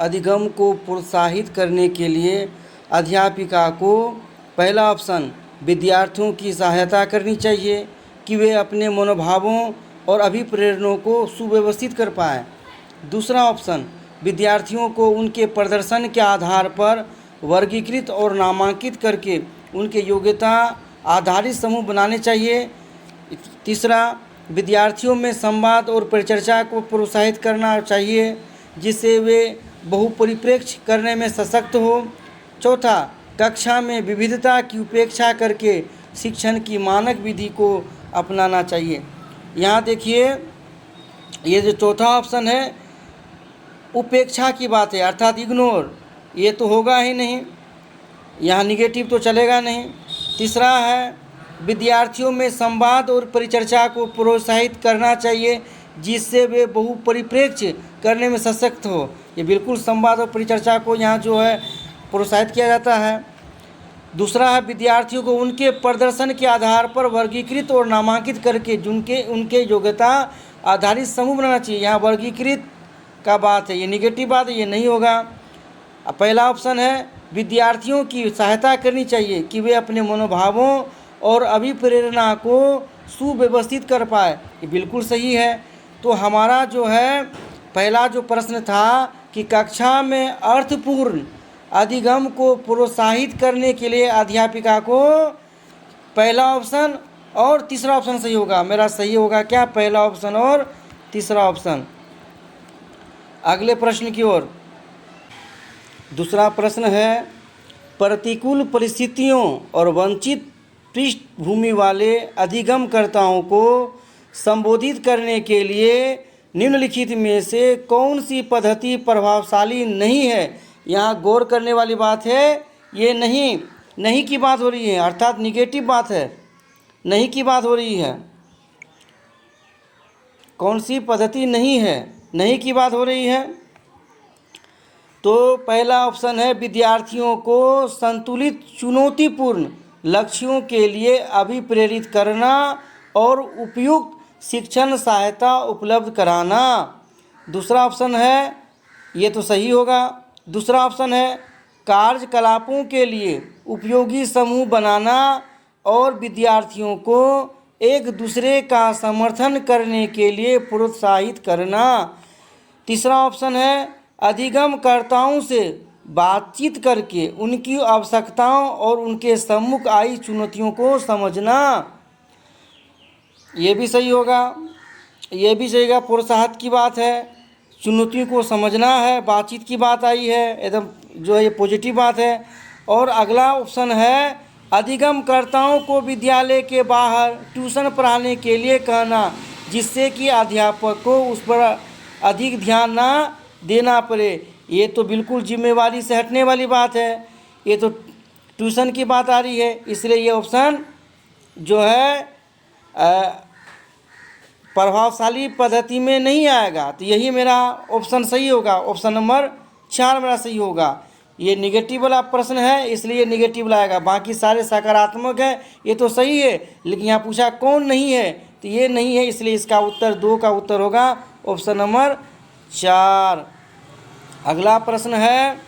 अधिगम को प्रोत्साहित करने के लिए अध्यापिका को पहला ऑप्शन विद्यार्थियों की सहायता करनी चाहिए कि वे अपने मनोभावों और अभिप्रेरणों को सुव्यवस्थित कर पाएँ। दूसरा ऑप्शन विद्यार्थियों को उनके प्रदर्शन के आधार पर वर्गीकृत और नामांकित करके उनके योग्यता आधारित समूह बनाने चाहिए। तीसरा विद्यार्थियों में संवाद और परिचर्चा को प्रोत्साहित करना चाहिए जिससे वे बहुपरिप्रेक्ष्य करने में सशक्त हो। चौथा कक्षा में विविधता की उपेक्षा करके शिक्षण की मानक विधि को अपनाना चाहिए। यहाँ देखिए ये जो चौथा ऑप्शन है उपेक्षा की बात है अर्थात इग्नोर, ये तो होगा ही नहीं, यहाँ निगेटिव तो चलेगा नहीं। तीसरा है विद्यार्थियों में संवाद और परिचर्चा को प्रोत्साहित करना चाहिए जिससे वे बहुपरिप्रेक्ष्य करने में सशक्त हो। ये बिल्कुल संवाद और परिचर्चा को यहाँ जो है प्रोत्साहित किया जाता है। दूसरा है विद्यार्थियों को उनके प्रदर्शन के आधार पर वर्गीकृत और नामांकित करके उनके योग्यता आधारित समूह बनाना चाहिए। यहाँ वर्गीकृत का बात है, ये निगेटिव बात है, ये नहीं होगा। पहला ऑप्शन है विद्यार्थियों की सहायता करनी चाहिए कि वे अपने मनोभावों और अभिप्रेरणा को सुव्यवस्थित कर पाए, ये बिल्कुल सही है। तो हमारा जो है पहला जो प्रश्न था कि कक्षा में अर्थपूर्ण अधिगम को प्रोत्साहित करने के लिए अध्यापिका को पहला ऑप्शन और तीसरा ऑप्शन सही होगा। मेरा सही होगा क्या? पहला ऑप्शन और तीसरा ऑप्शन। अगले प्रश्न की ओर। दूसरा प्रश्न है प्रतिकूल परिस्थितियों और वंचित पृष्ठभूमि वाले अधिगमकर्ताओं को संबोधित करने के लिए निम्नलिखित में से कौन सी पद्धति प्रभावशाली नहीं है? यहाँ गौर करने वाली बात है, ये नहीं की बात हो रही है अर्थात निगेटिव बात है, नहीं की बात हो रही है। कौन सी पद्धति नहीं है, नहीं की बात हो रही है। तो पहला ऑप्शन है विद्यार्थियों को संतुलित चुनौतीपूर्ण लक्ष्यों के लिए अभिप्रेरित करना और उपयुक्त शिक्षण सहायता उपलब्ध कराना। दूसरा ऑप्शन है, ये तो सही होगा। दूसरा ऑप्शन है कार्यकलापों के लिए उपयोगी समूह बनाना और विद्यार्थियों को एक दूसरे का समर्थन करने के लिए प्रोत्साहित करना। तीसरा ऑप्शन है अधिगमकर्ताओं से बातचीत करके उनकी आवश्यकताओं और उनके सम्मुख आई चुनौतियों को समझना, ये भी सही होगा। ये भी सही होगा, प्रोत्साहन की बात है, चुनौतियों को समझना है, बातचीत की बात आई है, एकदम जो है ये पॉजिटिव बात है। और अगला ऑप्शन है अधिगमकर्ताओं को विद्यालय के बाहर ट्यूशन पढ़ाने के लिए कहना जिससे कि अध्यापक को उस पर अधिक ध्यान ना देना पड़े। ये तो बिल्कुल जिम्मेवारी से हटने वाली बात है, ये तो ट्यूशन की बात आ रही है, इसलिए ये ऑप्शन जो है प्रभावशाली पद्धति में नहीं आएगा। तो यही मेरा ऑप्शन सही होगा, ऑप्शन नंबर 4 मेरा सही होगा। ये निगेटिव वाला प्रश्न है इसलिए निगेटिव लाएगा, बाकी सारे सकारात्मक है, ये तो सही है। लेकिन यहाँ पूछा कौन नहीं है, तो ये नहीं है, इसलिए इसका उत्तर 2 का उत्तर होगा ऑप्शन नंबर 4। अगला प्रश्न है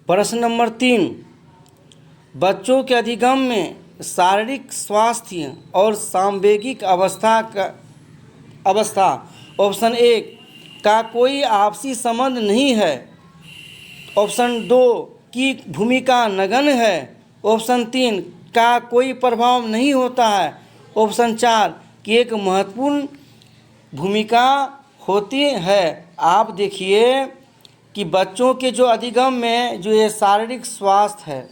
प्रश्न नंबर 3, बच्चों के अधिगम में शारीरिक स्वास्थ्य और सांवेगिक अवस्था ऑप्शन 1 का कोई आपसी संबंध नहीं है, ऑप्शन 2 की भूमिका नगण्य है, ऑप्शन 3 का कोई प्रभाव नहीं होता है, ऑप्शन 4 की एक महत्वपूर्ण भूमिका होती है। आप देखिए कि बच्चों के जो अधिगम में जो ये शारीरिक स्वास्थ्य है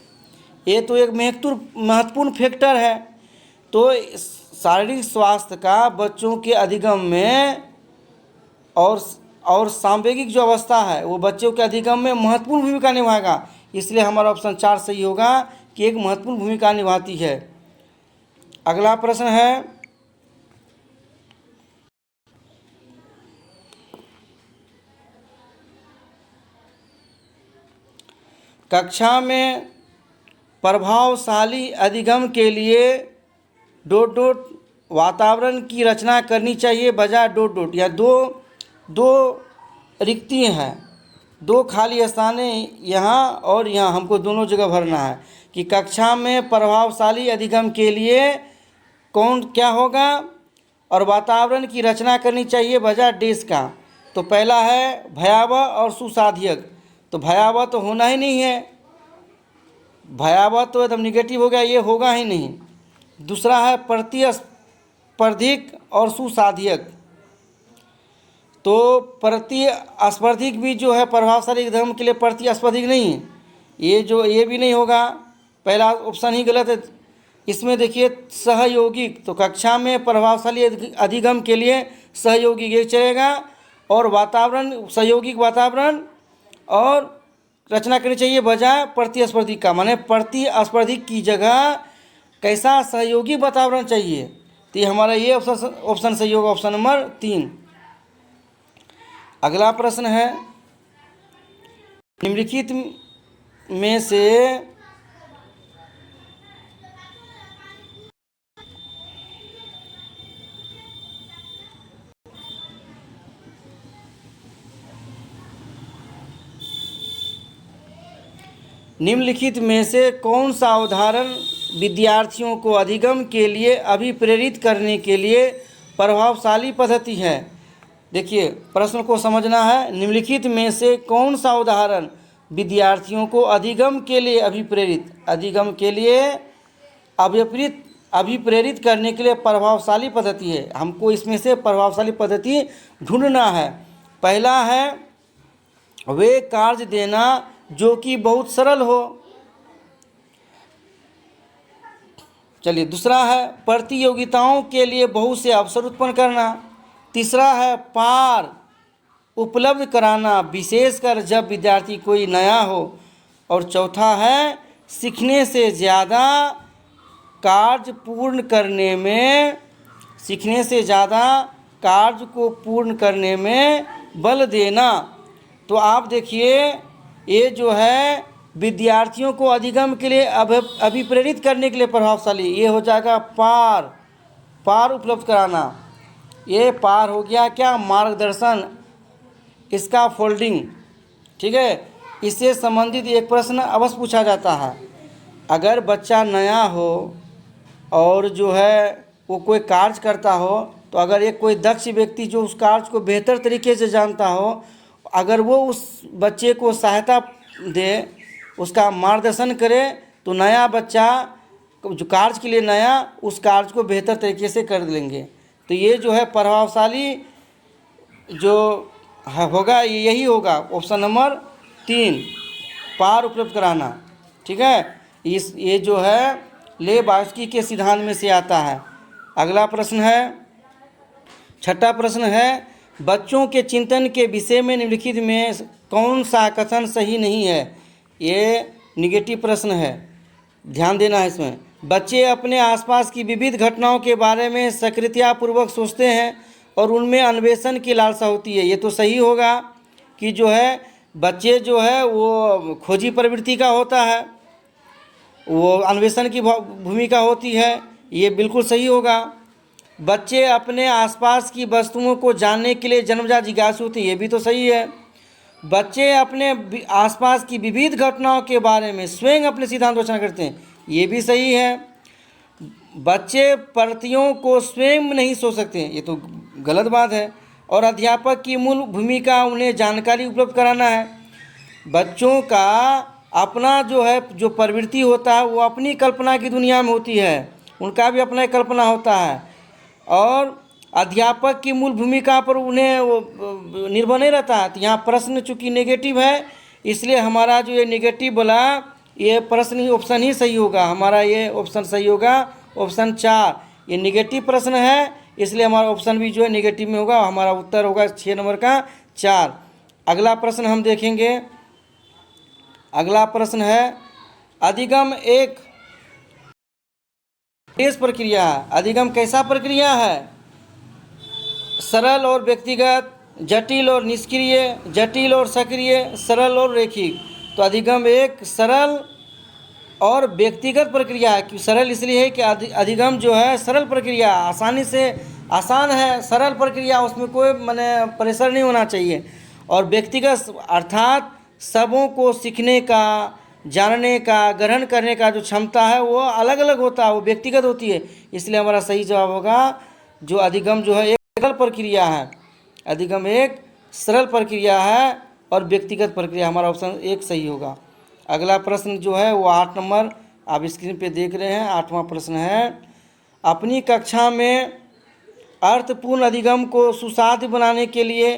ये तो एक महत्वपूर्ण फैक्टर है। तो शारीरिक स्वास्थ्य का बच्चों के अधिगम में और सांवेगिक जो अवस्था है वो बच्चों के अधिगम में महत्वपूर्ण भूमिका निभाएगा, इसलिए हमारा ऑप्शन 4 सही होगा कि एक महत्वपूर्ण भूमिका निभाती है। अगला प्रश्न है कक्षा में प्रभावशाली अधिगम के लिए डॉट डॉट वातावरण की रचना करनी चाहिए बजाय डॉट डॉट। या दो रिक्ति हैं, दो खाली स्थानें यहाँ और यहाँ, हमको दोनों जगह भरना है कि कक्षा में प्रभावशाली अधिगम के लिए कौन क्या होगा और वातावरण की रचना करनी चाहिए बजाय देश का। तो पहला है भयावह और सुसाध्यक, तो भयावह तो होना ही नहीं है, भयावह तो एकदम निगेटिव हो गया, ये होगा ही नहीं। दूसरा है प्रतिस्पर्धिक और सुसाध्यक, तो प्रतिस्पर्धिक भी जो है प्रभावशाली अधिगम के लिए प्रतिस्पर्धिक नहीं है, ये भी नहीं होगा, पहला ऑप्शन ही गलत है। इसमें देखिए सहयोगिक, तो कक्षा में प्रभावशाली अधिगम के लिए सहयोगिक ये चलेगा, और वातावरण सहयोगिक वातावरण और रचना करनी चाहिए बजाय प्रतिस्पर्धी का। माने प्रतिस्पर्धी की जगह कैसा सहयोगी वातावरण चाहिए, तो ये हमारा ये ऑप्शन सही होगा, ऑप्शन नंबर 3। अगला प्रश्न है निम्नलिखित में से कौन सा उदाहरण विद्यार्थियों को अधिगम के लिए अभिप्रेरित करने के लिए प्रभावशाली पद्धति है। देखिए प्रश्न को समझना है, निम्नलिखित में से कौन सा उदाहरण विद्यार्थियों को अधिगम के लिए अभिप्रेरित करने के लिए प्रभावशाली पद्धति है। हमको इसमें से प्रभावशाली पद्धति ढूंढना है। पहला है वे कार्य देना जो कि बहुत सरल हो। चलिए, दूसरा है प्रतियोगिताओं के लिए बहुत से अवसर उत्पन्न करना। तीसरा है पार उपलब्ध कराना, विशेषकर जब विद्यार्थी कोई नया हो। और चौथा है सीखने से ज़्यादा कार्य को पूर्ण करने में बल देना। तो आप देखिए ये जो है विद्यार्थियों को अधिगम के लिए अभिप्रेरित करने के लिए प्रभावशाली, ये हो जाएगा पार उपलब्ध कराना। ये पार हो गया क्या, मार्गदर्शन, इसका फोल्डिंग, ठीक है। इससे संबंधित एक प्रश्न अवश्य पूछा जाता है। अगर बच्चा नया हो और जो है वो कोई कार्य करता हो, तो अगर एक कोई दक्ष व्यक्ति जो उस कार्य को बेहतर तरीके से जानता हो, अगर वो उस बच्चे को सहायता दे, उसका मार्गदर्शन करे, तो नया बच्चा जो कार्य के लिए नया उस कार्य को बेहतर तरीके से कर लेंगे। तो ये जो है प्रभावशाली जो होगा यही होगा, ऑप्शन नंबर 3, पार उपलब्ध कराना, ठीक है। ये जो है लेबास्की के सिद्धांत में से आता है। अगला प्रश्न है, छठा प्रश्न है बच्चों के चिंतन के विषय में निम्नलिखित में कौन सा कथन सही नहीं है। ये निगेटिव प्रश्न है, ध्यान देना है इसमें। बच्चे अपने आसपास की विविध घटनाओं के बारे में सक्रियतापूर्वक सोचते हैं और उनमें अन्वेषण की लालसा होती है। ये तो सही होगा कि जो है बच्चे जो है वो खोजी प्रवृत्ति का होता है, वो अन्वेषण की भूमिका होती है, ये बिल्कुल सही होगा। बच्चे अपने आसपास की वस्तुओं को जानने के लिए जन्मजात जिज्ञासु होते हैं, ये भी तो सही है। बच्चे अपने आसपास की विविध घटनाओं के बारे में स्वयं अपने सिद्धांत रचना करते हैं, ये भी सही है। बच्चे प्रतियों को स्वयं नहीं सोच सकते, ये तो गलत बात है। और अध्यापक की मूल भूमिका उन्हें जानकारी उपलब्ध कराना है। बच्चों का अपना जो है जो प्रवृत्ति होता है वो अपनी कल्पना की दुनिया में होती है, उनका भी अपना कल्पना होता है। और अध्यापक की मूल भूमिका पर उन्हें वो निर्भर नहीं रहता है। तो यहाँ प्रश्न चूँकि नेगेटिव है, इसलिए हमारा जो ये नेगेटिव वाला ये प्रश्न ऑप्शन ही सही होगा। हमारा ये ऑप्शन सही होगा, ऑप्शन 4। ये नेगेटिव प्रश्न है, इसलिए हमारा ऑप्शन भी जो है नेगेटिव में होगा। हमारा उत्तर होगा 6 नंबर का 4। अगला प्रश्न हम देखेंगे। अगला प्रश्न है अधिगम एक विशेष प्रक्रिया है। अधिगम कैसा प्रक्रिया है? सरल और व्यक्तिगत, जटिल और निष्क्रिय, जटिल और सक्रिय, सरल और रैखिक। तो अधिगम एक सरल और व्यक्तिगत प्रक्रिया है कि सरल इसलिए है कि अधिगम जो है सरल प्रक्रिया, आसानी से आसान है, सरल प्रक्रिया, उसमें कोई माने प्रेशर नहीं होना चाहिए। और व्यक्तिगत अर्थात सबों को सीखने का, जानने का, ग्रहण करने का जो क्षमता है वो अलग अलग होता है, वो व्यक्तिगत होती है। इसलिए हमारा सही जवाब होगा जो अधिगम जो है एक सरल प्रक्रिया है, अधिगम एक सरल प्रक्रिया है और व्यक्तिगत प्रक्रिया, हमारा ऑप्शन एक सही होगा। अगला प्रश्न जो है वो 8 नंबर आप स्क्रीन पे देख रहे हैं। 8वां प्रश्न है, अपनी कक्षा में अर्थपूर्ण अधिगम को सुसाध्य बनाने के लिए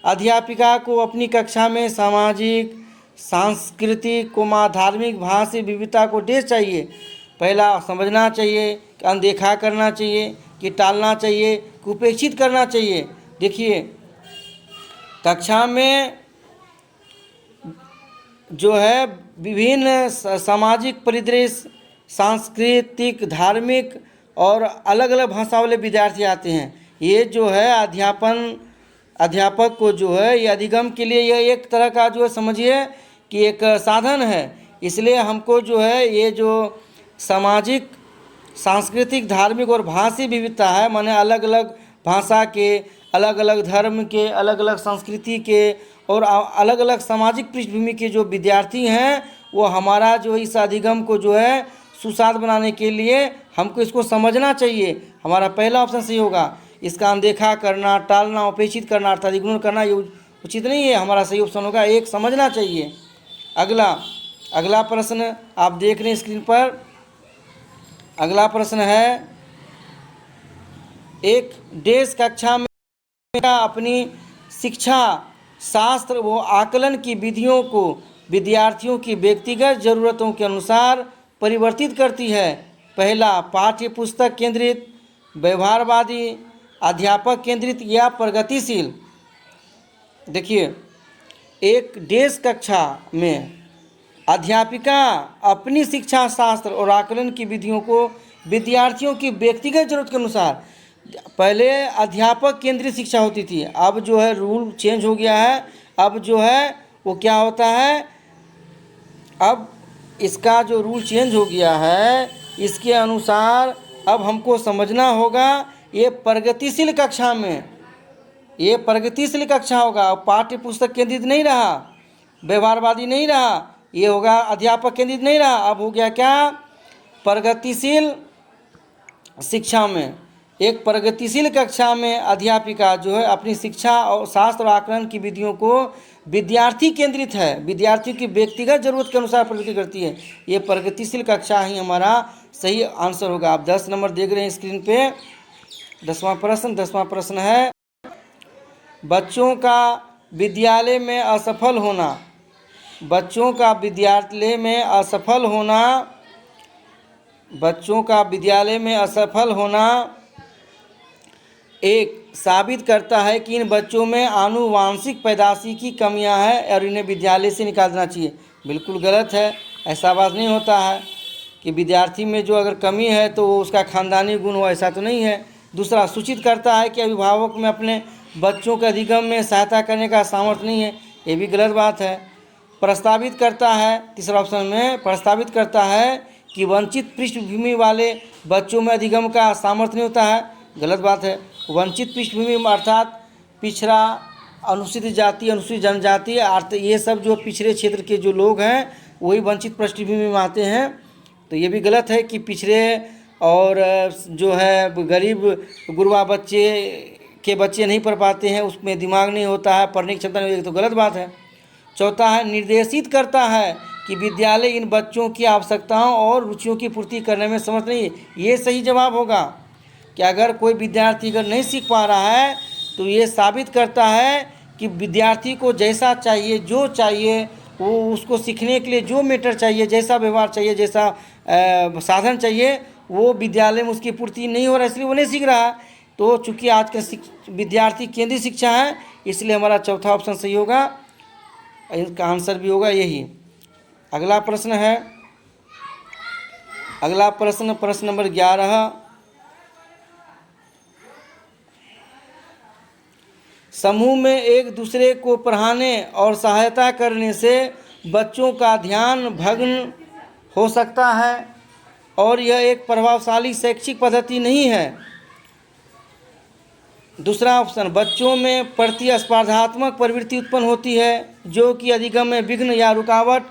अध्यापिका को अपनी कक्षा में सामाजिक, सांस्कृतिक, धार्मिक, भाषी विविधता को डेस चाहिए। पहला समझना चाहिए, अनदेखा करना चाहिए, कि टालना चाहिए, कि उपेक्षित करना चाहिए। देखिए, कक्षा में जो है विभिन्न सामाजिक परिदृश्य, सांस्कृतिक, धार्मिक और अलग अलग भाषा वाले विद्यार्थी आते हैं। ये जो है अध्यापक को जो है ये अधिगम के लिए यह एक तरह का जो है समझिए कि एक साधन है। इसलिए हमको जो है ये जो सामाजिक, सांस्कृतिक, धार्मिक और भाषी विविधता है, माने अलग अलग भाषा के, अलग अलग धर्म के, अलग अलग संस्कृति के और अलग अलग सामाजिक पृष्ठभूमि के जो विद्यार्थी हैं, वो हमारा जो इस अधिगम को जो है सुसाध्य बनाने के लिए हमको इसको समझना चाहिए। हमारा पहला ऑप्शन सही होगा। इसका अनदेखा करना, टालना, उपेक्षित करना अर्थात इग्नोर करना ये उचित नहीं है। हमारा सही ऑप्शन होगा एक, समझना चाहिए। अगला प्रश्न आप देख रहे हैं स्क्रीन पर। अगला प्रश्न है, एक देश कक्षा में अपनी शिक्षा, शास्त्र व आकलन की विधियों को विद्यार्थियों की व्यक्तिगत ज़रूरतों के अनुसार परिवर्तित करती है। पहला, पाठ्य पुस्तक केंद्रित, व्यवहारवादी, अध्यापक केंद्रित या प्रगतिशील। देखिए, एक देश कक्षा में अध्यापिका अपनी शिक्षा, शास्त्र और आकलन की विधियों को विद्यार्थियों की व्यक्तिगत जरूरत के अनुसार, पहले अध्यापक केंद्रित शिक्षा होती थी, अब जो है रूल चेंज हो गया है। अब जो है वो क्या होता है, अब इसका जो रूल चेंज हो गया है, इसके अनुसार अब हमको समझना होगा ये प्रगतिशील कक्षा में, ये प्रगतिशील कक्षा होगा। पाठ्य पुस्तक केंद्रित नहीं रहा, व्यवहारवादी नहीं रहा, ये होगा अध्यापक केंद्रित नहीं रहा, अब हो गया क्या, प्रगतिशील शिक्षा में। एक प्रगतिशील कक्षा में अध्यापिका जो है अपनी शिक्षा और शास्त्र और आकलन की विधियों को विद्यार्थी केंद्रित है, विद्यार्थियों की व्यक्तिगत जरूरत के अनुसार प्रगति करती है। ये प्रगतिशील कक्षा ही हमारा सही आंसर होगा। आप 10 नंबर देख रहे हैं स्क्रीन पे। 10वां प्रश्न है, बच्चों का विद्यालय में असफल होना, बच्चों का विद्यालय में असफल होना, बच्चों का विद्यालय में असफल होना एक साबित करता है कि इन बच्चों में आनुवांशिक पैदाशी की कमियां हैं और इन्हें विद्यालय से निकाल देना चाहिए। बिल्कुल गलत है, ऐसा बात नहीं होता है कि विद्यार्थी में जो अगर कमी है तो वो उसका खानदानी गुण हो, ऐसा तो नहीं है। दूसरा, सूचित करता है कि अभिभावक में अपने बच्चों के अधिगम में सहायता करने का सामर्थ्य नहीं है, ये भी गलत बात है। प्रस्तावित करता है, तीसरा ऑप्शन में प्रस्तावित करता है कि वंचित पृष्ठभूमि वाले बच्चों में अधिगम का सामर्थ्य नहीं होता है, गलत बात है। वंचित पृष्ठभूमि अर्थात पिछड़ा, अनुसूचित जाति, अनुसूचित जनजाति, ये सब जो पिछड़े क्षेत्र के जो लोग हैं वही वंचित पृष्ठभूमि में आते हैं। तो ये भी गलत है कि पिछड़े और जो है गरीब गुरबा बच्चे नहीं पढ़ पाते हैं, उसमें दिमाग नहीं होता है, पढ़ने की क्षमता नहीं होती, तो गलत बात है। चौथा है, निर्देशित करता है कि विद्यालय इन बच्चों की आवश्यकताओं और रुचियों की पूर्ति करने में समर्थ नहीं है। ये सही जवाब होगा कि अगर कोई विद्यार्थी अगर नहीं सीख पा रहा है तो ये साबित करता है कि विद्यार्थी को जैसा चाहिए, जो चाहिए, वो उसको सीखने के लिए जो मैटर चाहिए, जैसा व्यवहार चाहिए, जैसा साधन चाहिए, वो विद्यालय में उसकी पूर्ति नहीं हो रहा है, इसलिए वो नहीं सीख रहा है। तो चूँकि आज का विद्यार्थी केंद्रीय शिक्षा है, इसलिए हमारा चौथा ऑप्शन सही होगा, इसका आंसर भी होगा यही। अगला प्रश्न है, प्रश्न नंबर 11, समूह में एक दूसरे को पढ़ाने और सहायता करने से बच्चों का ध्यान भग्न हो सकता है और यह एक प्रभावशाली शैक्षिक पद्धति नहीं है। दूसरा ऑप्शन, बच्चों में प्रतिस्पर्धात्मक प्रवृत्ति उत्पन्न होती है जो कि अधिगम में विघ्न या रुकावट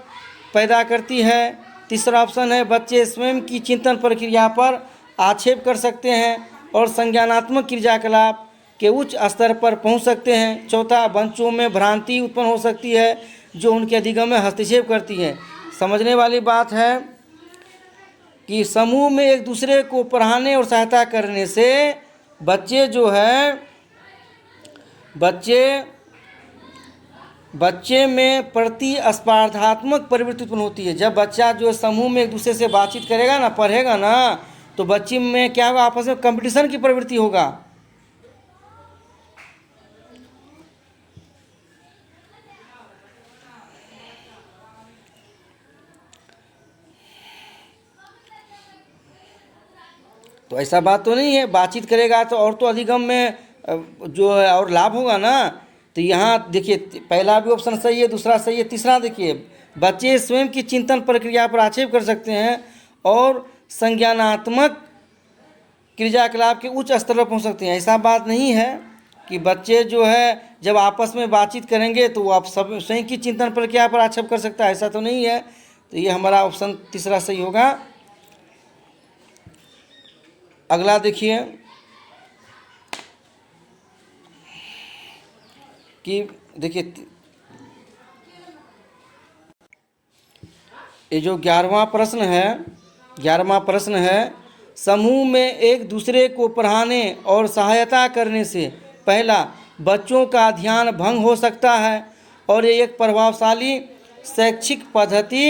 पैदा करती है। तीसरा ऑप्शन है, बच्चे स्वयं की चिंतन प्रक्रिया पर आक्षेप कर सकते हैं और संज्ञानात्मक क्रियाकलाप के उच्च स्तर पर पहुंच सकते हैं। चौथा, बच्चों में भ्रांति उत्पन्न हो सकती है जो उनके अधिगम में हस्तक्षेप करती है। समझने वाली बात है कि समूह में एक दूसरे को पढ़ाने और सहायता करने से बच्चे जो है बच्चे में प्रतिस्पर्धात्मक प्रवृत्ति उत्पन्न होती है। जब बच्चा जो समूह में एक दूसरे से बातचीत करेगा ना, पढ़ेगा ना, तो बच्चे में क्या होगा, आपस में कंपटीशन की प्रवृत्ति होगा। तो ऐसा बात तो नहीं है, बातचीत करेगा तो और तो अधिगम में जो है और लाभ होगा ना। तो यहाँ देखिए, पहला भी ऑप्शन सही है, दूसरा सही है। तीसरा देखिए, बच्चे स्वयं की चिंतन प्रक्रिया पर आक्षेप कर सकते हैं और संज्ञानात्मक क्रियाकलाप के उच्च स्तर पर पहुँच सकते हैं। ऐसा बात नहीं है कि बच्चे जो है जब आपस में बातचीत करेंगे तो आप सब स्वयं की चिंतन प्रक्रिया पर आक्षेप कर सकता है, ऐसा तो नहीं है। तो ये हमारा ऑप्शन तीसरा सही होगा। अगला देखिए कि देखिए ये जो 11वां प्रश्न है, समूह में एक दूसरे को पढ़ाने और सहायता करने से पहला, बच्चों का ध्यान भंग हो सकता है और ये एक प्रभावशाली शैक्षिक पद्धति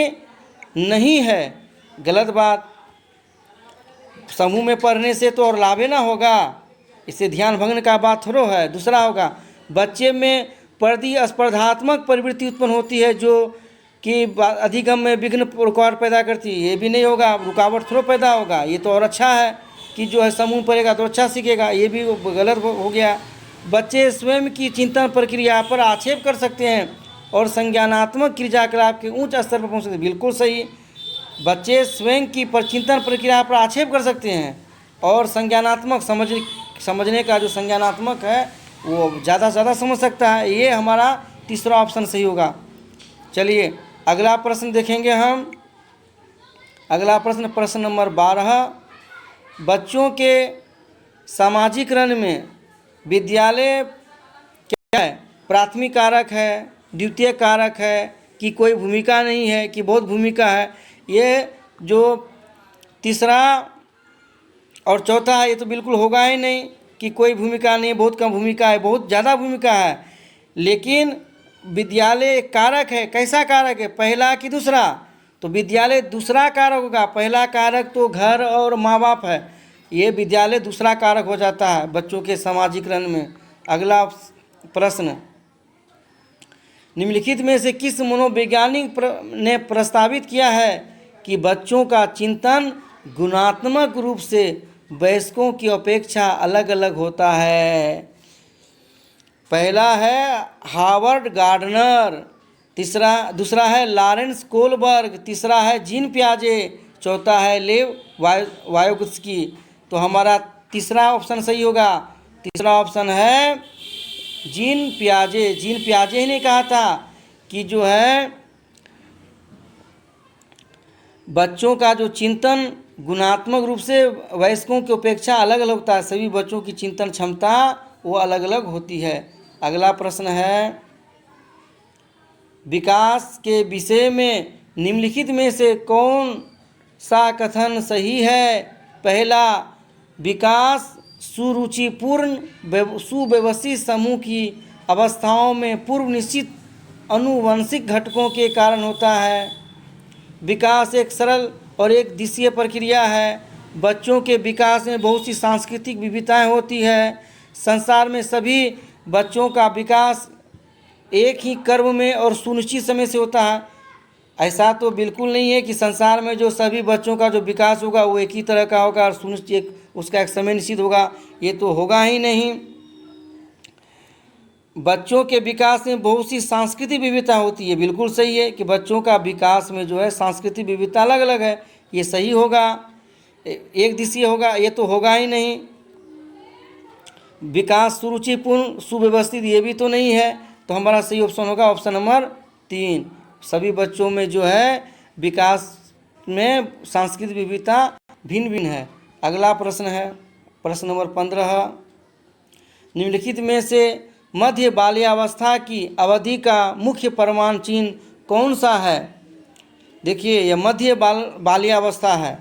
नहीं है। गलत बात। समूह में पढ़ने से तो और लाभ ही ना होगा, इससे ध्यान भंगने का बात थोड़ा है। दूसरा होगा, बच्चे में प्रतिस्पर्धात्मक प्रवृत्ति उत्पन्न होती है जो कि अधिगम में विघ्न रुकावट पैदा करती है, ये भी नहीं होगा, रुकावट थोड़ा पैदा होगा। ये तो और अच्छा है कि जो है समूह पढ़ेगा तो अच्छा सीखेगा, ये भी गलत हो गया। बच्चे स्वयं की चिंतन प्रक्रिया पर आक्षेप कर सकते हैं और संज्ञानात्मक क्रियाकलाप के उच्च स्तर पर पहुँच सकते हैं, बिल्कुल सही। बच्चे स्वयं की चिंतन प्रक्रिया पर आक्षेप कर सकते हैं और संज्ञानात्मक समझने का जो संज्ञानात्मक है वो ज़्यादा से ज़्यादा समझ सकता है। ये हमारा तीसरा ऑप्शन सही होगा। चलिए अगला प्रश्न देखेंगे हम। अगला प्रश्न, प्रश्न नंबर 12, बच्चों के सामाजिकरण में विद्यालय क्या है? प्राथमिक कारक है, द्वितीय कारक है, कि कोई भूमिका नहीं है, कि बहुत भूमिका है। ये जो तीसरा और चौथा है ये तो बिल्कुल होगा ही नहीं कि कोई भूमिका नहीं, बहुत कम भूमिका है, बहुत ज़्यादा भूमिका है। लेकिन विद्यालय एक कारक है। कैसा कारक है? पहला कि दूसरा? तो विद्यालय दूसरा कारक होगा। पहला कारक तो घर और माँ बाप है, ये विद्यालय दूसरा कारक हो जाता है बच्चों के सामाजिकरण में। अगला प्रश्न, निम्नलिखित में से किस मनोवैज्ञानिक ने प्रस्तावित किया है कि बच्चों का चिंतन गुणात्मक रूप से वयस्कों की अपेक्षा अलग अलग होता है? पहला है हावर्ड गार्डनर, दूसरा है लॉरेंस कोलबर्ग, तीसरा है जीन पियाजे, चौथा है लेव वायोग्स्की। तो हमारा तीसरा ऑप्शन सही होगा। तीसरा ऑप्शन है जीन पियाजे। जीन पियाजे ने कहा था कि जो है बच्चों का जो चिंतन गुणात्मक रूप से वयस्कों की अपेक्षा अलग अलग होता है। सभी बच्चों की चिंतन क्षमता वो अलग अलग होती है। अगला प्रश्न है, विकास के विषय में निम्नलिखित में से कौन सा कथन सही है? पहला, विकास सुरुचिपूर्ण सुव्यवस्थित समूह की अवस्थाओं में पूर्व निश्चित आनुवंशिक घटकों के कारण होता है। विकास एक सरल और एक दिशीय प्रक्रिया है। बच्चों के विकास में बहुत सी सांस्कृतिक विविधताएं होती है। संसार में सभी बच्चों का विकास एक ही कर्म में और सुनिश्चित समय से होता है। ऐसा तो बिल्कुल नहीं है कि संसार में जो सभी बच्चों का जो विकास होगा वो एक ही तरह का होगा और सुनिश्चित उसका एक समय निश्चित होगा, ये तो होगा ही नहीं। बच्चों के विकास में बहुत सी सांस्कृतिक विविधता होती है। बिल्कुल सही है कि बच्चों का विकास में जो है सांस्कृतिक विविधता अलग अलग है, ये सही होगा। एक दिशीय होगा ये तो होगा ही नहीं। विकास सुरुचिपूर्ण सुव्यवस्थित ये भी तो नहीं है, तो हमारा सही ऑप्शन होगा ऑप्शन नंबर 3। सभी बच्चों में जो है विकास में सांस्कृतिक विविधता भिन्न भिन्न है। अगला प्रश्न है प्रश्न नंबर 15। निम्नलिखित में से मध्य बाल्यावस्था की अवधि का मुख्य प्रमाण चिन्ह कौन सा है? देखिए यह मध्य बाल्यावस्था है।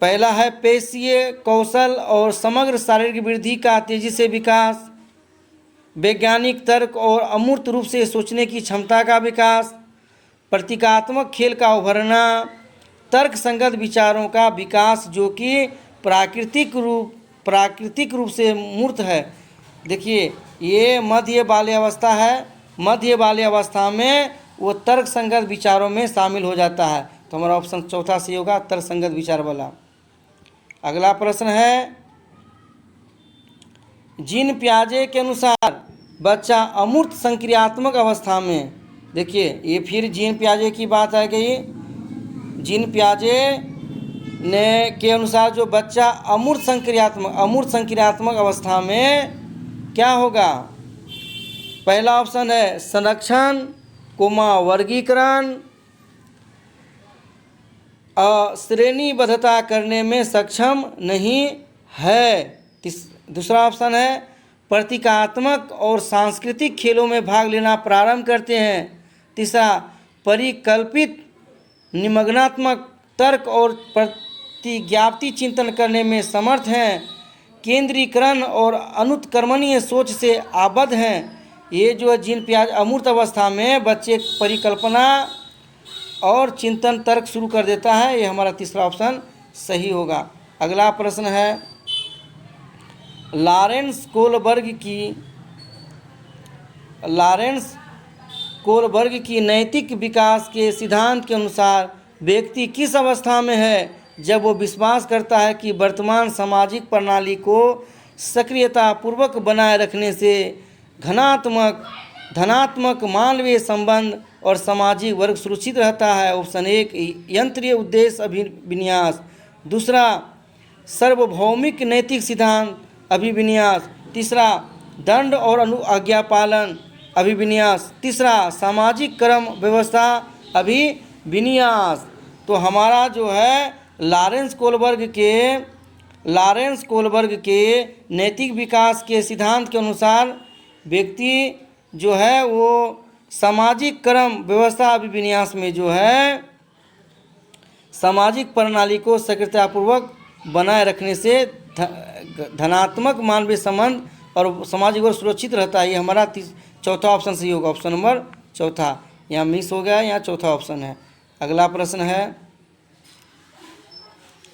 पहला है पेशीय कौशल और समग्र शारीरिक वृद्धि का तेजी से विकास, वैज्ञानिक तर्क और अमूर्त रूप से सोचने की क्षमता का विकास, प्रतीकात्मक खेल का उभरना, तर्क संगत विचारों का विकास जो कि प्राकृतिक रूप से मूर्त है। देखिए ये मध्य बाल्यावस्था है। मध्य बाल्यावस्था में वो तर्क संगत विचारों में शामिल हो जाता है, तो हमारा ऑप्शन चौथा सही होगा, तर्क संगत विचार वाला। अगला प्रश्न है जीन पियाजे के अनुसार बच्चा अमूर्त संक्रियात्मक अवस्था में, देखिए ये फिर जीन पियाजे की बात आ गई। जीन पियाजे ने के अनुसार जो बच्चा अमूर्त संक्रियात्मक अवस्था में क्या होगा? पहला ऑप्शन है संरक्षण, वर्गीकरण, श्रेणीबद्धता करने में सक्षम नहीं है। दूसरा ऑप्शन है प्रतीकात्मक और सांस्कृतिक खेलों में भाग लेना प्रारंभ करते हैं। तीसरा परिकल्पित निमग्नात्मक तर्क और प्रतिज्ञापती चिंतन करने में समर्थ हैं। केंद्रीकरण और अनुत्क्रमणीय सोच से आबद्ध हैं। ये जो जीन पियाजे अमूर्त अवस्था में बच्चे परिकल्पना और चिंतन तर्क शुरू कर देता है, ये हमारा तीसरा ऑप्शन सही होगा। अगला प्रश्न है लॉरेंस कोलबर्ग की नैतिक विकास के सिद्धांत के अनुसार व्यक्ति किस अवस्था में है जब वो विश्वास करता है कि वर्तमान सामाजिक प्रणाली को सक्रियतापूर्वक बनाए रखने से धनात्मक मानवीय संबंध और सामाजिक वर्ग सुरक्षित रहता है। ऑप्शन 1 यंत्रीय उद्देश्य अभिविन्यास, दूसरा सार्वभौमिक नैतिक सिद्धांत अभिविन्यास, तीसरा दंड और आज्ञा पालन अभिविन्यास, तीसरा सामाजिक क्रम व्यवस्था अभिविन्यास। तो हमारा जो है लॉरेंस कोलबर्ग के नैतिक विकास के सिद्धांत के अनुसार व्यक्ति जो है वो सामाजिक क्रम व्यवस्था अभिविन्यास में जो है सामाजिक प्रणाली को सक्रियतापूर्वक बनाए रखने से धनात्मक मानवीय संबंध और सामाजिक वर्ग सुरक्षित रहता है। ये हमारा चौथा ऑप्शन सही होगा, ऑप्शन नंबर चौथा। यहाँ मिस हो गया, यहाँ चौथा ऑप्शन है। अगला प्रश्न है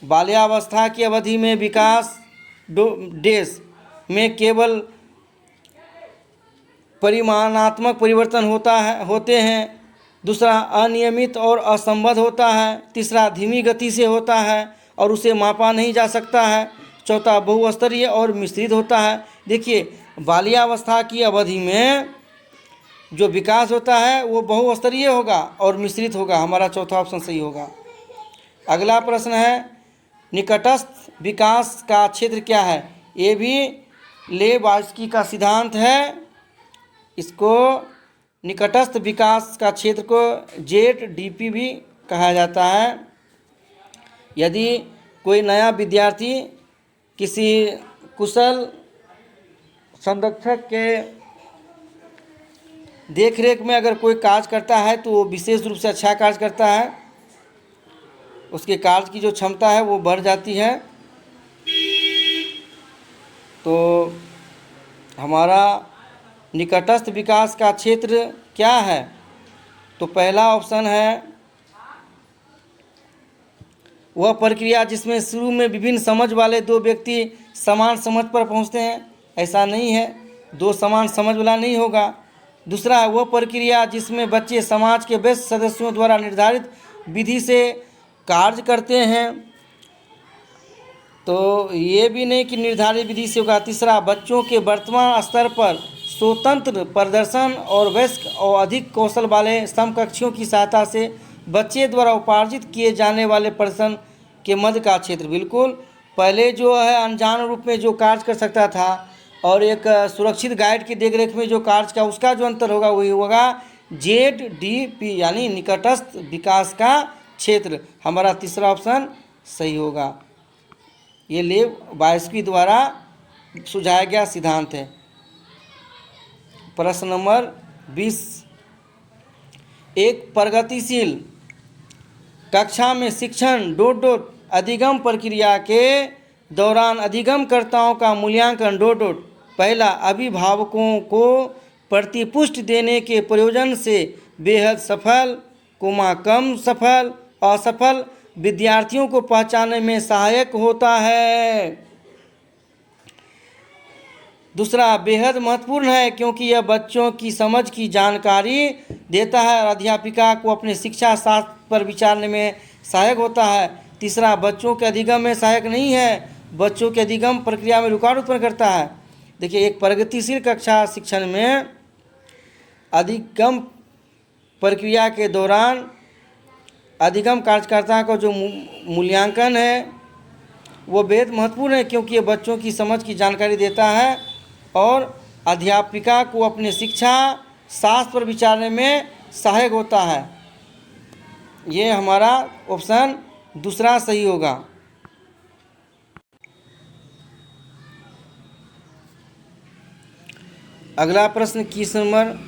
बाल्यावस्था की अवधि में विकास डेश में केवल परिमाणात्मक परिवर्तन होते हैं, दूसरा अनियमित और असंबद्ध होता है, तीसरा धीमी गति से होता है और उसे मापा नहीं जा सकता है, चौथा बहुस्तरीय और मिश्रित होता है। देखिए बाल्यावस्था की अवधि में जो विकास होता है वो बहुस्तरीय होगा और मिश्रित होगा, हमारा चौथा ऑप्शन सही होगा। अगला प्रश्न है निकटस्थ विकास का क्षेत्र क्या है? ये भी लेबार्स्की का सिद्धांत है। इसको निकटस्थ विकास का क्षेत्र को ZDP भी कहा जाता है। यदि कोई नया विद्यार्थी किसी कुशल संरक्षक के देखरेख में अगर कोई कार्य करता है तो वो विशेष रूप से अच्छा कार्य करता है, उसके कार्य की जो क्षमता है वो बढ़ जाती है। तो हमारा निकटस्थ विकास का क्षेत्र क्या है? तो पहला ऑप्शन है वह प्रक्रिया जिसमें शुरू में विभिन्न समझ वाले दो व्यक्ति समान समझ पर पहुंचते हैं। ऐसा नहीं है, दो समान समझ वाला नहीं होगा। दूसरा है वह प्रक्रिया जिसमें बच्चे समाज के व्यस्त सदस्यों द्वारा निर्धारित विधि से कार्य करते हैं, तो ये भी नहीं कि निर्धारित विधि से होगा। तीसरा बच्चों के वर्तमान स्तर पर स्वतंत्र प्रदर्शन और वयस्क और अधिक कौशल वाले समकक्षियों की सहायता से बच्चे द्वारा उपार्जित किए जाने वाले प्रदर्शन के मध्य का क्षेत्र। बिल्कुल, पहले जो है अनजान रूप में जो कार्य कर सकता था और एक सुरक्षित गाइड की देखरेख में जो कार्य का उसका जो अंतर होगा वही होगा ZDP यानी निकटस्थ विकास का क्षेत्र। हमारा तीसरा ऑप्शन सही होगा। ये लेव वायस्की द्वारा सुझाया गया सिद्धांत है। प्रश्न नंबर 20, एक प्रगतिशील कक्षा में शिक्षण डॉट डॉट अधिगम प्रक्रिया के दौरान अधिगमकर्ताओं का मूल्यांकन डॉट डॉट पहला अभिभावकों को प्रतिपुष्टि देने के प्रयोजन से बेहद सफल कम सफल असफल विद्यार्थियों को पहचानने में सहायक होता है। दूसरा बेहद महत्वपूर्ण है क्योंकि यह बच्चों की समझ की जानकारी देता है और अध्यापिका को अपने शिक्षा शास्त्र पर विचारने में सहायक होता है। तीसरा बच्चों के अधिगम में सहायक नहीं है, बच्चों के अधिगम प्रक्रिया में रुकावट उत्पन्न करता है। देखिए, एक प्रगतिशील कक्षा शिक्षण में अधिगम प्रक्रिया के दौरान अधिगम कार्यकर्ता का जो मूल्यांकन है वो बेहद महत्वपूर्ण है क्योंकि ये बच्चों की समझ की जानकारी देता है और अध्यापिका को अपने शिक्षा शास्त्र पर विचारने में सहायक होता है। ये हमारा ऑप्शन दूसरा सही होगा। अगला प्रश्न 21 नंबर,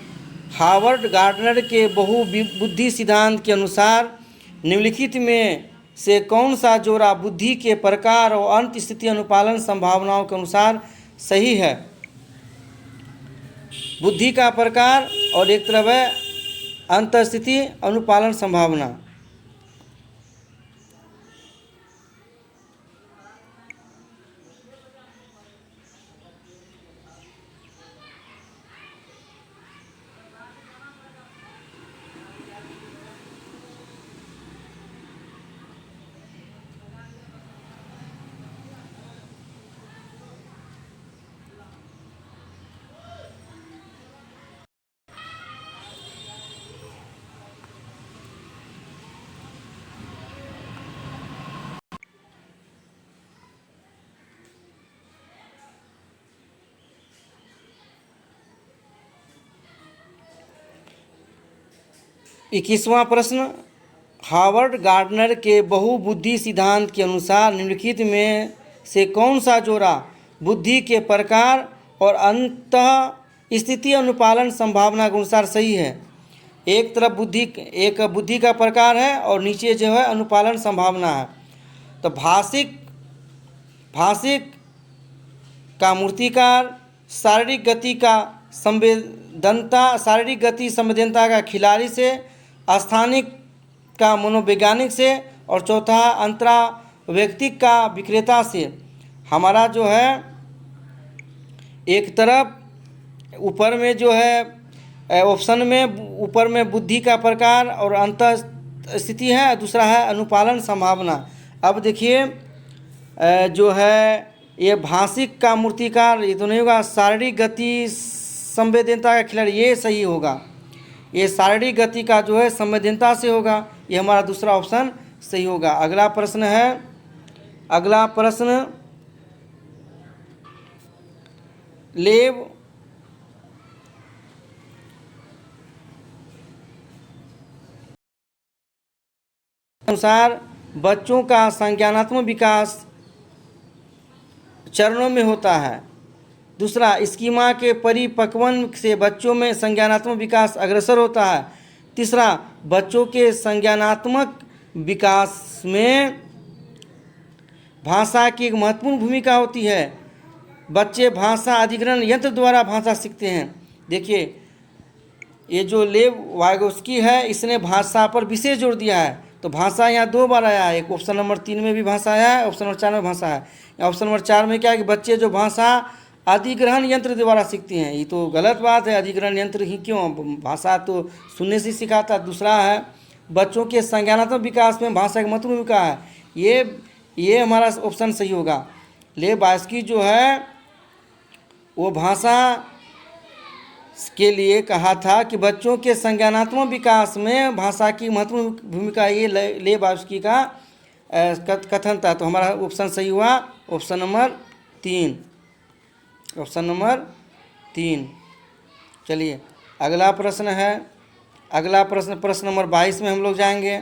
हार्वर्ड गार्डनर के बहुबुद्धि सिद्धांत के अनुसार निम्नलिखित में से कौन सा जोड़ा बुद्धि के प्रकार और अंत स्थिति अनुपालन संभावनाओं के अनुसार सही है। बुद्धि का प्रकार और एक तरफ है अंत स्थिति अनुपालन संभावना। इक्कीसवां प्रश्न, हार्वर्ड गार्डनर के बहुबुद्धि सिद्धांत के अनुसार निम्नलिखित में से कौन सा जोड़ा बुद्धि के प्रकार और अंतः स्थिति अनुपालन संभावना के अनुसार सही है। एक तरफ बुद्धि का प्रकार है और नीचे जो है अनुपालन संभावना है। तो भाषिक का मूर्तिकार, शारीरिक गति का शारीरिक गति संवेदनता का खिलाड़ी से, स्थानिक का मनोवैज्ञानिक से और चौथा अंतरा व्यक्तिक का विक्रेता से। हमारा जो है एक तरफ ऊपर में जो है ऑप्शन में ऊपर में बुद्धि का प्रकार और अंत स्थिति है, दूसरा है अनुपालन संभावना। अब देखिए जो है ये भाषिक का मूर्तिकार ये तो नहीं होगा, शारीरिक गति संवेदनता का खिलाड़ी ये सही होगा। ये शारीरिक गति का जो है संवेदनता से होगा, ये हमारा दूसरा ऑप्शन सही होगा। अगला प्रश्न लेव अनुसार बच्चों का संज्ञानात्मक विकास चरणों में होता है। दूसरा, स्कीमा के परिपक्वन से बच्चों में संज्ञानात्मक विकास अग्रसर होता है। तीसरा, बच्चों के संज्ञानात्मक विकास में भाषा की एक महत्वपूर्ण भूमिका होती है। बच्चे भाषा अधिग्रहण यंत्र द्वारा भाषा सीखते हैं। देखिए ये जो लेव वाइगोस्की है इसने भाषा पर विशेष जोर दिया है। तो भाषा यहाँ 2 बार आया है, एक ऑप्शन नंबर 3 में भी भाषा आया है, ऑप्शन नंबर 4 में भाषा है। ऑप्शन नंबर 4 में क्या है कि बच्चे जो भाषा अधिग्रहण यंत्र द्वारा सीखते हैं, ये तो गलत बात है। अधिग्रहण यंत्र ही क्यों, भाषा तो सुनने से सिखाता। दूसरा है बच्चों के संज्ञानात्मक विकास में भाषा की महत्वपूर्ण भूमिका है, ये हमारा ऑप्शन सही होगा। लेव वाइगोस्की जो है वो भाषा के लिए कहा था कि बच्चों के संज्ञानात्मक विकास में भाषा की महत्वपूर्ण भूमिका, ये लेव वास्की का कथन था। तो हमारा ऑप्शन सही हुआ, ऑप्शन नंबर 3, ऑप्शन नंबर 3। चलिए अगला प्रश्न है, अगला प्रश्न प्रश्न नंबर 22 में हम लोग जाएंगे।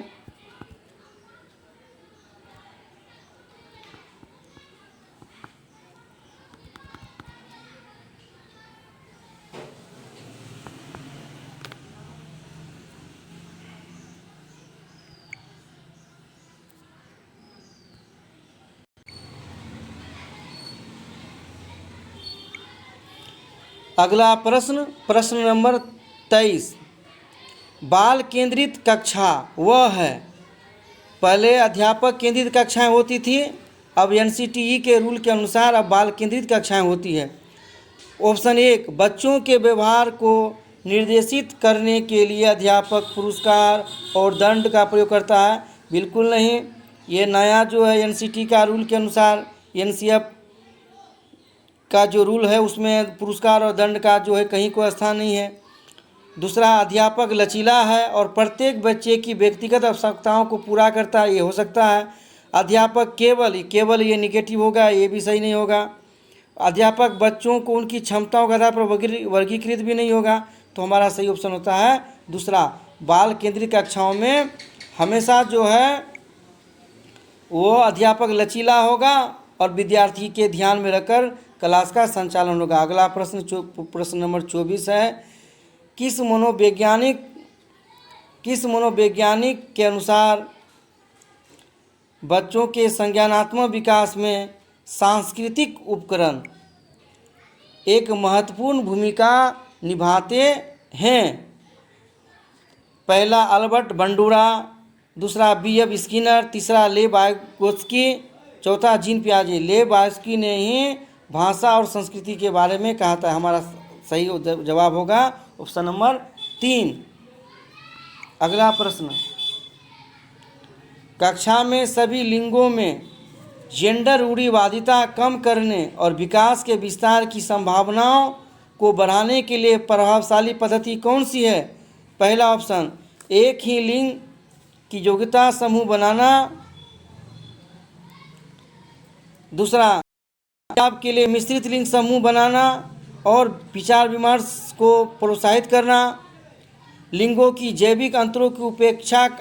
अगला प्रश्न प्रश्न नंबर 23। बाल केंद्रित कक्षा वह है, पहले अध्यापक केंद्रित कक्षाएं होती थी, अब एनसीटीई के रूल के अनुसार अब बाल केंद्रित कक्षाएं होती है। ऑप्शन 1, बच्चों के व्यवहार को निर्देशित करने के लिए अध्यापक पुरस्कार और दंड का प्रयोग करता है। बिल्कुल नहीं, ये नया जो है एनसीटी का रूल के अनुसार, एनसीएफ का जो रूल है उसमें पुरस्कार और दंड का जो है कहीं कोई स्थान नहीं है। दूसरा, अध्यापक लचीला है और प्रत्येक बच्चे की व्यक्तिगत आवश्यकताओं को पूरा करता है, ये हो सकता है। अध्यापक केवल ये निगेटिव होगा, ये भी सही नहीं होगा। अध्यापक बच्चों को उनकी क्षमताओं के आधार पर वर्गीकृत भी नहीं होगा। तो हमारा सही ऑप्शन होता है दूसरा, बाल केंद्रित कक्षाओं में हमेशा जो है वो अध्यापक लचीला होगा और विद्यार्थी के ध्यान में रखकर क्लास का संचालन होगा। अगला प्रश्न प्रश्न नंबर 24 है, किस मनोवैज्ञानिक के अनुसार बच्चों के संज्ञानात्मक विकास में सांस्कृतिक उपकरण एक महत्वपूर्ण भूमिका निभाते हैं? पहला अल्बर्ट बंडूरा, दूसरा BF स्किनर, तीसरा लेव वाइगोत्स्की, चौथा जीन पियाजे। लेव वाइगोत्स्की ने ही भाषा और संस्कृति के बारे में कहा था। हमारा सही जवाब होगा ऑप्शन नंबर 3। अगला प्रश्न, कक्षा में सभी लिंगों में जेंडर रूढ़िवादिता कम करने और विकास के विस्तार की संभावनाओं को बढ़ाने के लिए प्रभावशाली पद्धति कौन सी है? पहला ऑप्शन, एक ही लिंग की योग्यता समूह बनाना। दूसरा, आपके लिए मिश्रित लिंग समूह बनाना और विचार विमर्श को प्रोत्साहित करना। लिंगों की जैविक अंतरों की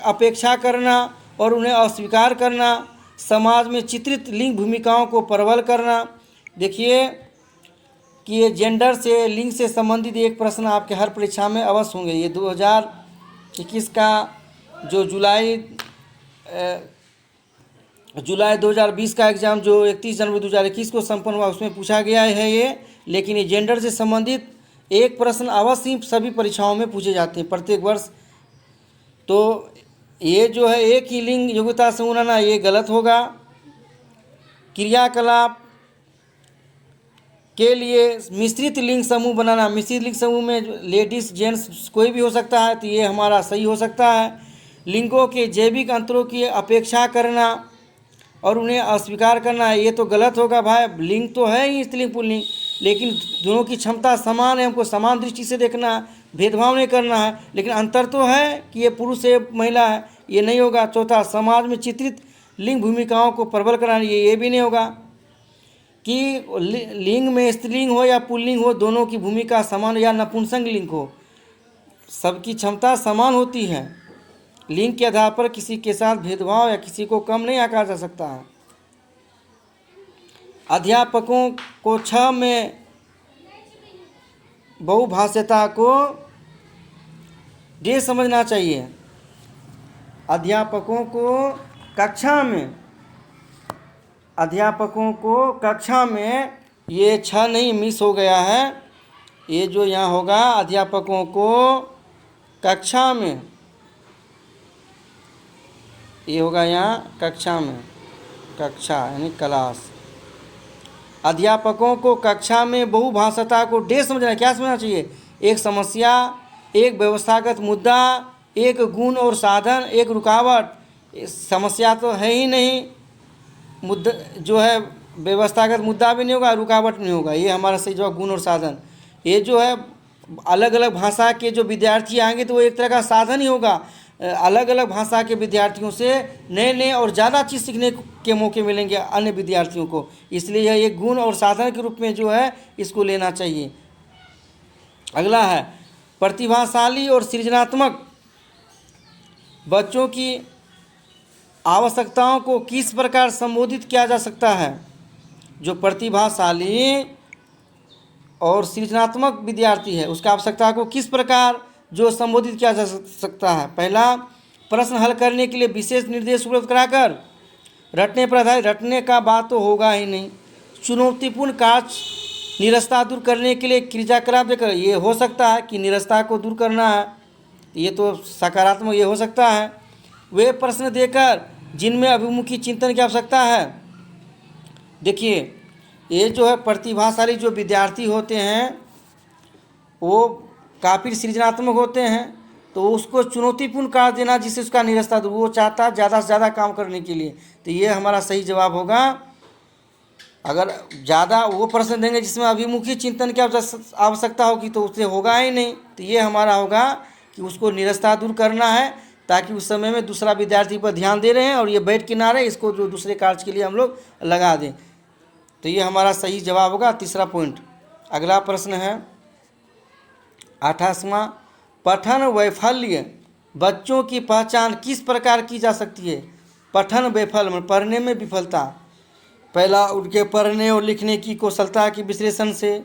अपेक्षा करना और उन्हें अस्वीकार करना। समाज में चित्रित लिंग भूमिकाओं को प्रबल करना। देखिए कि ये जेंडर से, लिंग से संबंधित एक प्रश्न आपके हर परीक्षा में अवश्य होंगे। ये 2021 का जो जुलाई 2020 का एग्ज़ाम जो 31 जनवरी 2021 को संपन्न हुआ उसमें पूछा गया है ये। लेकिन ये जेंडर से संबंधित एक प्रश्न अवश्य ही सभी परीक्षाओं में पूछे जाते हैं प्रत्येक वर्ष। तो ये जो है एक ही लिंग योग्यता समूह बनाना, ये गलत होगा। क्रियाकलाप के लिए मिश्रित लिंग समूह बनाना, मिश्रित लिंग समूह में लेडीज़ जेंट्स कोई भी हो सकता है, तो ये हमारा सही हो सकता है। लिंगों के जैविक अंतरों की अपेक्षा करना और उन्हें अस्वीकार करना, ये तो गलत होगा भाई। लिंग तो है ही स्त्रीलिंग पुल्लिंग, लेकिन दोनों की क्षमता समान है, हमको समान दृष्टि से देखना है, भेदभाव नहीं करना है। लेकिन अंतर तो है कि ये पुरुष है महिला है, ये नहीं होगा। चौथा, समाज में चित्रित लिंग भूमिकाओं को प्रबल कराना, ये भी नहीं होगा। कि लिंग में स्त्रीलिंग हो या पुल्लिंग हो, दोनों की भूमिका समान, या नपुंसक लिंग हो, सबकी क्षमता समान होती है। लिंग के आधार पर किसी के साथ भेदभाव या किसी को कम नहीं आंका जा सकता है। अध्यापकों को 6 में बहुभाषिता को डे समझना चाहिए। अध्यापकों को कक्षा में ये 6 नहीं मिस हो गया है, ये जो यहाँ होगा अध्यापकों को कक्षा में, ये होगा यहाँ कक्षा में, कक्षा यानी क्लास। अध्यापकों को कक्षा में बहुभाषाता को डे समझना, क्या समझना चाहिए? एक समस्या, एक व्यवस्थागत मुद्दा, एक गुण और साधन, एक रुकावट। समस्या तो है ही नहीं, मुद्दा जो है व्यवस्थागत मुद्दा भी नहीं होगा, रुकावट नहीं होगा। ये हमारा सही जवाब गुण और साधन। ये जो है अलग अलग भाषा के जो विद्यार्थी आएंगे तो वो एक तरह का साधन ही होगा। अलग अलग भाषा के विद्यार्थियों से नए नए और ज़्यादा चीज़ सीखने के मौके मिलेंगे अन्य विद्यार्थियों को, इसलिए यह एक गुण और साधन के रूप में जो है इसको लेना चाहिए। अगला है प्रतिभाशाली और सृजनात्मक बच्चों की आवश्यकताओं को किस प्रकार संबोधित किया जा सकता है। जो प्रतिभाशाली और सृजनात्मक विद्यार्थी है उसका आवश्यकता को किस प्रकार जो संबोधित किया जा सकता है। पहला, प्रश्न हल करने के लिए विशेष निर्देश उपलब्ध कराकर। रटने पर आधारित, रटने का बात तो होगा ही नहीं। चुनौतीपूर्ण कार्य निरस्ता दूर करने के लिए क्रियाकलाप देकर, ये हो सकता है कि निरस्ता को दूर करना है, ये तो सकारात्मक ये हो सकता है। वे प्रश्न देकर जिनमें अभिमुखी चिंतन की आवश्यकता है। देखिए ये जो है प्रतिभाशाली जो विद्यार्थी होते हैं वो काफ़ी सृजनात्मक होते हैं, तो उसको चुनौतीपूर्ण कार्य देना जिससे उसका निरस्ता दूर, वो चाहता है ज़्यादा से ज़्यादा काम करने के लिए, तो ये हमारा सही जवाब होगा। अगर ज़्यादा वो प्रश्न देंगे जिसमें अभिमुखी चिंतन की आवश्यकता होगी तो उससे होगा ही नहीं, तो ये हमारा होगा कि उसको निरस्ता दूर करना है ताकि उस समय में दूसरा विद्यार्थी पर ध्यान दे रहे हैं और ये बैठ के ना रहे, इसको जो दूसरे कार्य के लिए हम लोग लगा दें, तो ये हमारा सही जवाब होगा, तीसरा पॉइंट। अगला प्रश्न है 28वां, पठन वैफल्य बच्चों की पहचान किस प्रकार की जा सकती है। पठन वैफल्य पढ़ने में विफलता। पहला, उनके पढ़ने और लिखने की कौशलता के विश्लेषण से,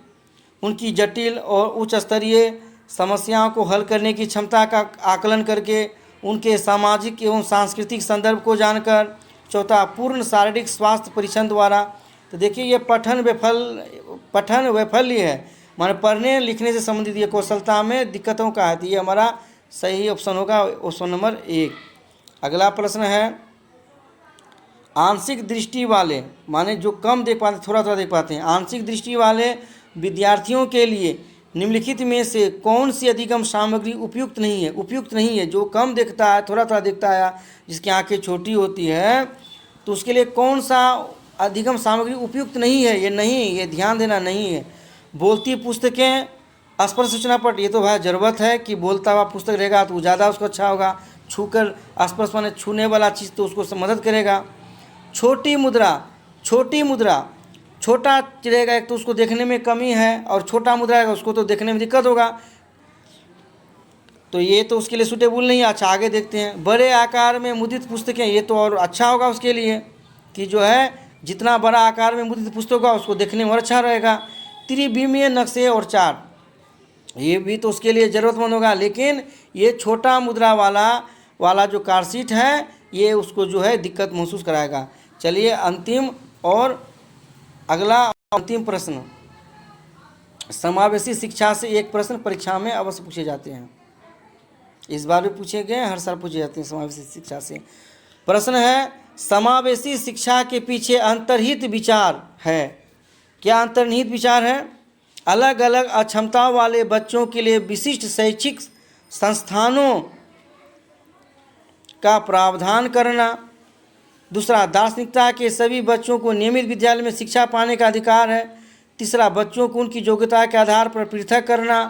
उनकी जटिल और उच्च स्तरीय समस्याओं को हल करने की क्षमता का आकलन करके, उनके सामाजिक एवं सांस्कृतिक संदर्भ को जानकर। चौथा, पूर्ण शारीरिक स्वास्थ्य परीक्षण द्वारा। तो देखिए ये पठन वैफल्य है, माने पढ़ने लिखने से संबंधित ये कौशलता में दिक्कतों का है, तो ये हमारा सही ऑप्शन होगा, ऑप्शन नंबर 1। अगला प्रश्न है आंशिक दृष्टि वाले, माने जो कम देख पाते थोड़ा थोड़ा देख पाते हैं, आंशिक दृष्टि वाले विद्यार्थियों के लिए निम्नलिखित में से कौन सी अधिगम सामग्री उपयुक्त नहीं है। जो कम देखता है, थोड़ा थोड़ा देखता है, जिसकी आंखें छोटी होती है, तो उसके लिए कौन सा अधिगम सामग्री उपयुक्त नहीं है, ये ध्यान देना नहीं है। बोलती पुस्तकें, स्पर्श सूचना पट, ये तो भाई ज़रूरत है कि बोलता हुआ पुस्तक रहेगा तो ज़्यादा उसको अच्छा होगा। छूकर स्पर्श माने छूने वाला चीज़ तो उसको मदद करेगा। छोटी मुद्रा छोटा रहेगा एक तो उसको देखने में कमी है, और छोटा मुद्रा है उसको तो देखने में दिक्कत होगा, तो ये तो उसके लिए सूटेबल नहीं है। अच्छा आगे देखते हैं, बड़े आकार में मुद्रित पुस्तकें, ये तो और अच्छा होगा उसके लिए कि जो है जितना बड़ा आकार में मुद्रित पुस्तक होगा उसको देखने में और अच्छा रहेगा। त्रिविमीय नक्शे और चार्ट, ये भी तो उसके लिए ज़रूरतमंद होगा, लेकिन ये छोटा मुद्रा वाला जो कार्डशीट है ये उसको जो है दिक्कत महसूस कराएगा। चलिए अंतिम प्रश्न, समावेशी शिक्षा से एक प्रश्न परीक्षा में अवश्य पूछे जाते हैं, इस बार भी पूछे गए, हर साल पूछे जाते हैं समावेशी शिक्षा से। प्रश्न है समावेशी शिक्षा के पीछे अंतर्निहित विचार है। क्या अंतर्निहित विचार है? अलग अलग अक्षमताओं वाले बच्चों के लिए विशिष्ट शैक्षिक संस्थानों का प्रावधान करना। दूसरा, दार्शनिकता के सभी बच्चों को नियमित विद्यालय में शिक्षा पाने का अधिकार है। तीसरा, बच्चों को उनकी योग्यता के आधार पर पृथक करना।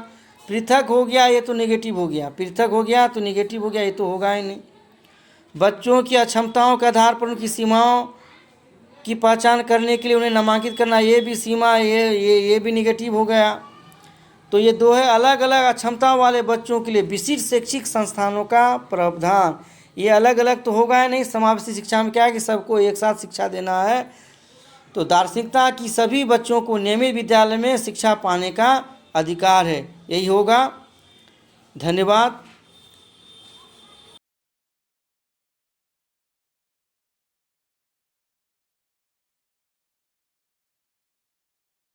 पृथक हो गया ये तो नेगेटिव हो गया, ये तो होगा ही नहीं। बच्चों की अक्षमताओं के आधार पर उनकी सीमाओं की पहचान करने के लिए उन्हें नामांकित करना, ये भी सीमा, ये भी नेगेटिव हो गया। तो ये दो है, अलग अलग अक्षमताओं वाले बच्चों के लिए विशिष्ट शैक्षिक संस्थानों का प्रावधान, ये अलग अलग तो होगा ही नहीं। समावेशी शिक्षा में क्या है कि सबको एक साथ शिक्षा देना है। तो दार्शनिकता की सभी बच्चों को नियमित विद्यालय में शिक्षा पाने का अधिकार है, यही होगा। धन्यवाद।